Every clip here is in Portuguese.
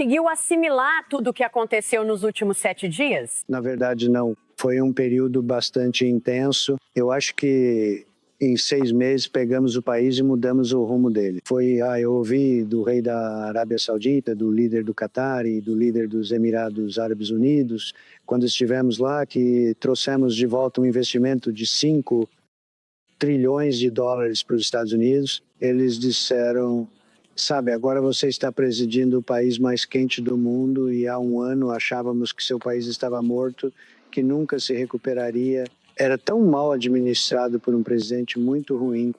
Conseguiu assimilar tudo o que aconteceu nos últimos 7 dias? Na verdade, não. Foi um período bastante intenso. Eu acho que em 6 meses pegamos o país e mudamos o rumo dele. Eu ouvi do rei da Arábia Saudita, do líder do Catar e do líder dos Emirados Árabes Unidos, quando estivemos lá, que trouxemos de volta um investimento de 5 trilhões de dólares para os Estados Unidos. Eles disseram: sabe, agora você está presidindo o país mais quente do mundo e há um ano achávamos que seu país estava morto, que nunca se recuperaria. Era tão mal administrado por um presidente muito ruim.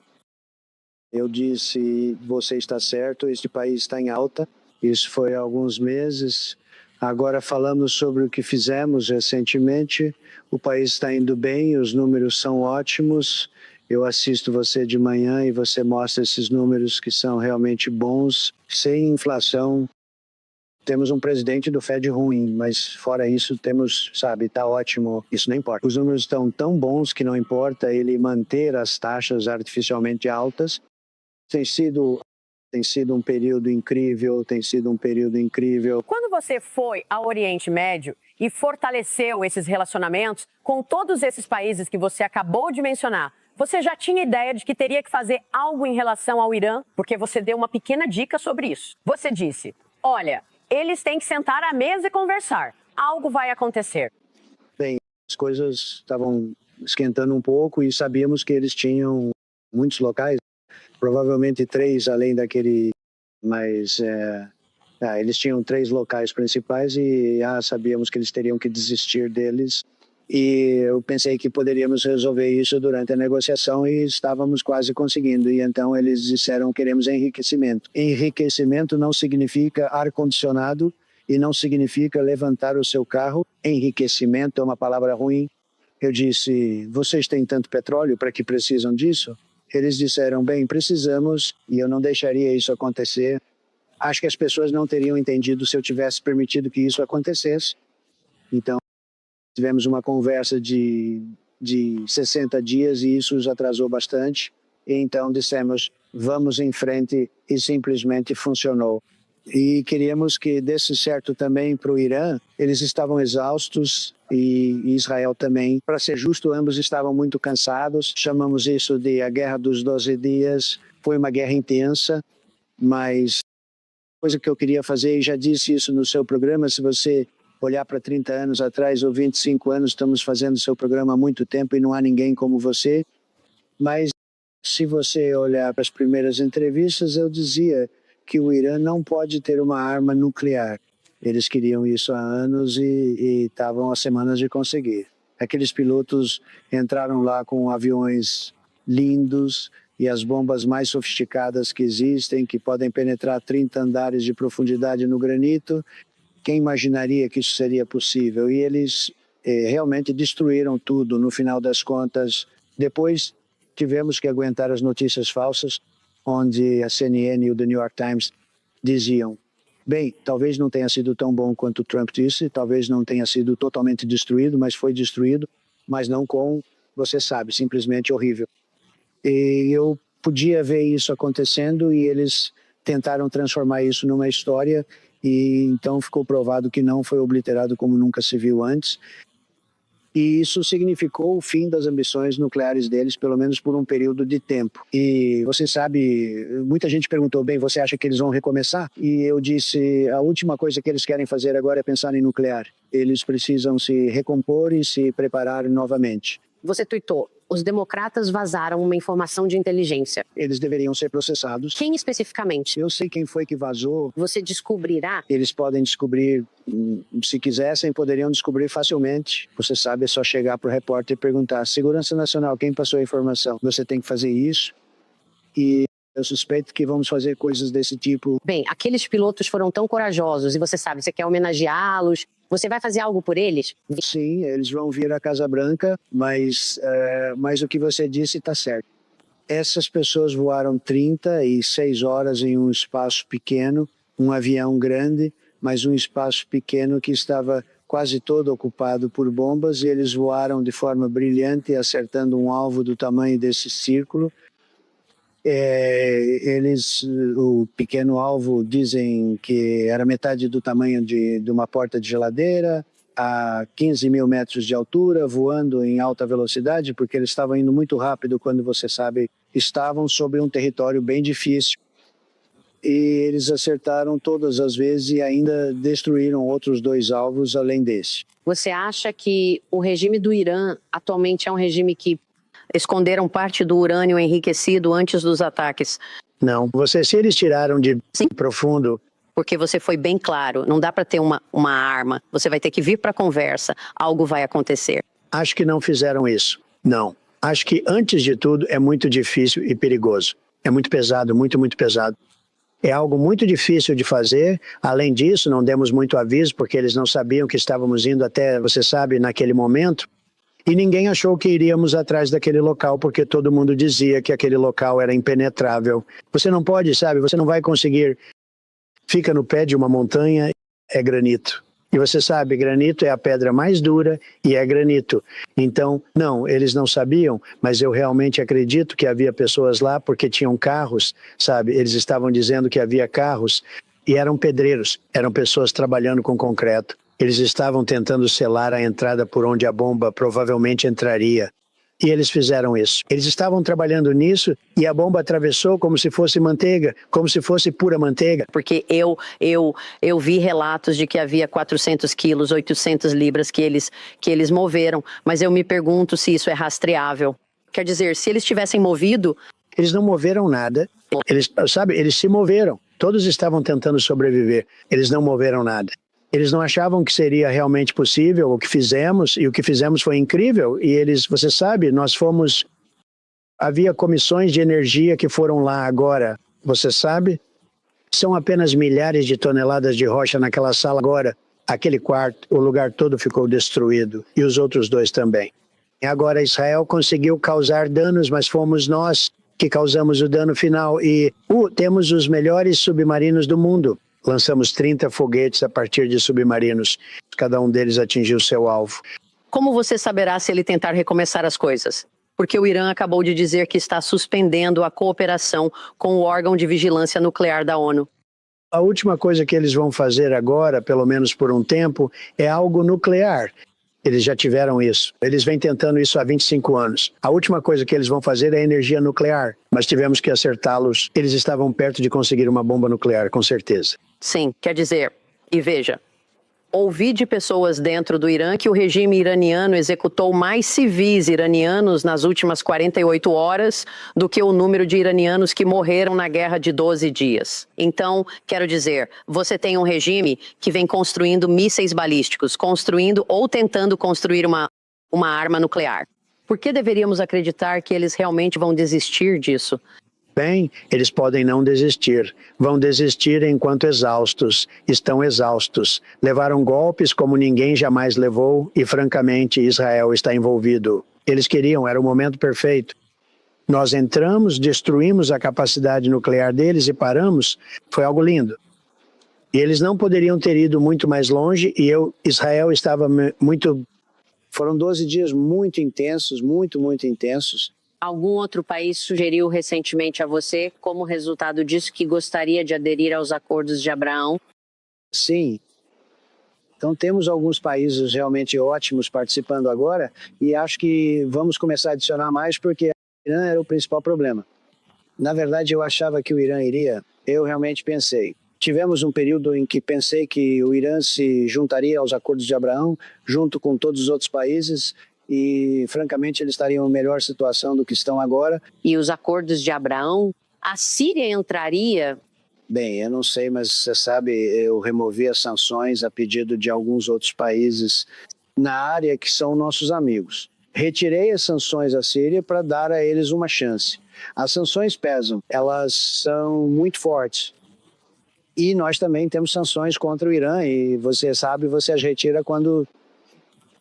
Eu disse: você está certo, este país está em alta. Isso foi há alguns meses. Agora falamos sobre o que fizemos recentemente. O país está indo bem, os números são ótimos. Eu assisto você de manhã e você mostra esses números que são realmente bons, sem inflação. Temos um presidente do Fed ruim, mas fora isso temos, sabe, está ótimo, isso não importa. Os números estão tão bons que não importa ele manter as taxas artificialmente altas. Tem sido um período incrível, Quando você foi ao Oriente Médio e fortaleceu esses relacionamentos com todos esses países que você acabou de mencionar, você já tinha ideia de que teria que fazer algo em relação ao Irã? Porque você deu uma pequena dica sobre isso. Você disse: olha, eles têm que sentar à mesa e conversar. Algo vai acontecer. Bem, as coisas estavam esquentando um pouco e sabíamos que eles tinham muitos locais, provavelmente 3 além daquele, mas eles tinham 3 locais principais e sabíamos que eles teriam que desistir deles. E eu pensei que poderíamos resolver isso durante a negociação e estávamos quase conseguindo. E então eles disseram: queremos enriquecimento. Enriquecimento não significa ar-condicionado e não significa levantar o seu carro. Enriquecimento é uma palavra ruim. Eu disse: vocês têm tanto petróleo, para que precisam disso? Eles disseram: bem, precisamos, e eu não deixaria isso acontecer. Acho que as pessoas não teriam entendido se eu tivesse permitido que isso acontecesse. Então, tivemos uma conversa de 60 dias e isso os atrasou bastante. E então dissemos: vamos em frente, e simplesmente funcionou. E queríamos que desse certo também para o Irã. Eles estavam exaustos e Israel também. Para ser justo, ambos estavam muito cansados. Chamamos isso de a Guerra dos 12 Dias. Foi uma guerra intensa, mas coisa que eu queria fazer, e já disse isso no seu programa, se você olhar para 30 anos atrás ou 25 anos, estamos fazendo seu programa há muito tempo e não há ninguém como você. Mas se você olhar para as primeiras entrevistas, eu dizia que o Irã não pode ter uma arma nuclear. Eles queriam isso há anos e estavam há semanas de conseguir. Aqueles pilotos entraram lá com aviões lindos e as bombas mais sofisticadas que existem, que podem penetrar 30 andares de profundidade no granito. Quem imaginaria que isso seria possível? E eles realmente destruíram tudo, no final das contas. Depois tivemos que aguentar as notícias falsas, onde a CNN e o The New York Times diziam: bem, talvez não tenha sido tão bom quanto o Trump disse, talvez não tenha sido totalmente destruído, mas foi destruído, mas não com, você sabe, simplesmente horrível. E eu podia ver isso acontecendo e eles tentaram transformar isso numa história. E então ficou provado que não foi obliterado como nunca se viu antes. E isso significou o fim das ambições nucleares deles, pelo menos por um período de tempo. E você sabe, muita gente perguntou: bem, você acha que eles vão recomeçar? E eu disse: a última coisa que eles querem fazer agora é pensar em nuclear. Eles precisam se recompor e se preparar novamente. Você tuitou: os democratas vazaram uma informação de inteligência. Eles deveriam ser processados. Quem especificamente? Eu sei quem foi que vazou. Você descobrirá? Eles podem descobrir, se quisessem, poderiam descobrir facilmente. Você sabe, é só chegar para o repórter e perguntar: Segurança Nacional, quem passou a informação? Você tem que fazer isso. E eu suspeito que vamos fazer coisas desse tipo. Bem, aqueles pilotos foram tão corajosos e você sabe, você quer homenageá-los. Você vai fazer algo por eles? Sim, eles vão vir à Casa Branca, mas o que você disse está certo. Essas pessoas voaram 36 horas em um espaço pequeno, um avião grande, mas um espaço pequeno que estava quase todo ocupado por bombas, e eles voaram de forma brilhante, acertando um alvo do tamanho desse círculo. O pequeno alvo dizem que era metade do tamanho de uma porta de geladeira, a 15 mil metros de altura, voando em alta velocidade, porque eles estavam indo muito rápido quando, você sabe, estavam sobre um território bem difícil. E eles acertaram todas as vezes e ainda destruíram outros 2 alvos além desse. Você acha que o regime do Irã atualmente é um regime que esconderam parte do urânio enriquecido antes dos ataques? Não. Se eles tiraram de profundo... Porque você foi bem claro, não dá para ter uma arma, você vai ter que vir para a conversa, algo vai acontecer. Acho que não fizeram isso, não. Acho que, antes de tudo, é muito difícil e perigoso. É muito pesado, muito, muito pesado. É algo muito difícil de fazer. Além disso, não demos muito aviso, porque eles não sabiam que estávamos indo até, você sabe, naquele momento. E ninguém achou que iríamos atrás daquele local, porque todo mundo dizia que aquele local era impenetrável. Você não pode, sabe, você não vai conseguir... Fica no pé de uma montanha, é granito. E você sabe, granito é a pedra mais dura e é granito. Então, não, eles não sabiam, mas eu realmente acredito que havia pessoas lá porque tinham carros, sabe? Eles estavam dizendo que havia carros e eram pedreiros, eram pessoas trabalhando com concreto. Eles estavam tentando selar a entrada por onde a bomba provavelmente entraria. E eles fizeram isso. Eles estavam trabalhando nisso e a bomba atravessou como se fosse manteiga, como se fosse pura manteiga. Porque eu vi relatos de que havia 400 quilos, 800 libras que eles moveram, mas eu me pergunto se isso é rastreável. Quer dizer, se eles tivessem movido... Eles não moveram nada. Eles se moveram. Todos estavam tentando sobreviver. Eles não moveram nada. Eles não achavam que seria realmente possível o que fizemos, e o que fizemos foi incrível. E eles, você sabe, havia comissões de energia que foram lá agora, você sabe? São apenas milhares de toneladas de rocha naquela sala agora. Aquele quarto, o lugar todo ficou destruído, e os outros 2 também. E agora Israel conseguiu causar danos, mas fomos nós que causamos o dano final. E temos os melhores submarinos do mundo. Lançamos 30 foguetes a partir de submarinos. Cada um deles atingiu seu alvo. Como você saberá se ele tentar recomeçar as coisas? Porque o Irã acabou de dizer que está suspendendo a cooperação com o órgão de vigilância nuclear da ONU. A última coisa que eles vão fazer agora, pelo menos por um tempo, é algo nuclear. Eles já tiveram isso. Eles vêm tentando isso há 25 anos. A última coisa que eles vão fazer é energia nuclear. Mas tivemos que acertá-los. Eles estavam perto de conseguir uma bomba nuclear, com certeza. Sim, quer dizer, e veja, ouvi de pessoas dentro do Irã que o regime iraniano executou mais civis iranianos nas últimas 48 horas do que o número de iranianos que morreram na guerra de 12 dias. Então, quero dizer, você tem um regime que vem construindo mísseis balísticos, construindo ou tentando construir uma arma nuclear. Por que deveríamos acreditar que eles realmente vão desistir disso? Bem, eles podem não desistir. Vão desistir enquanto exaustos. Estão exaustos. Levaram golpes como ninguém jamais levou e, francamente, Israel está envolvido. Eles queriam, era o momento perfeito. Nós entramos, destruímos a capacidade nuclear deles e paramos. Foi algo lindo. E eles não poderiam ter ido muito mais longe e Israel estava muito... Foram 12 dias muito intensos, muito, muito intensos. Algum outro país sugeriu recentemente a você, como resultado disso, que gostaria de aderir aos acordos de Abraão? Sim. Então temos alguns países realmente ótimos participando agora e acho que vamos começar a adicionar mais porque o Irã era o principal problema. Na verdade, eu achava que o Irã iria, eu realmente pensei. Tivemos um período em que pensei que o Irã se juntaria aos acordos de Abraão, junto com todos os outros países, e, francamente, eles estariam em melhor situação do que estão agora. E os acordos de Abraão, a Síria entraria? Bem, eu não sei, mas você sabe, eu removi as sanções a pedido de alguns outros países na área que são nossos amigos. Retirei as sanções à Síria para dar a eles uma chance. As sanções pesam, elas são muito fortes. E nós também temos sanções contra o Irã e você sabe, você as retira quando...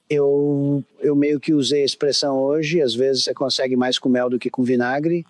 Eu meio que usei a expressão hoje, às vezes você consegue mais com mel do que com vinagre,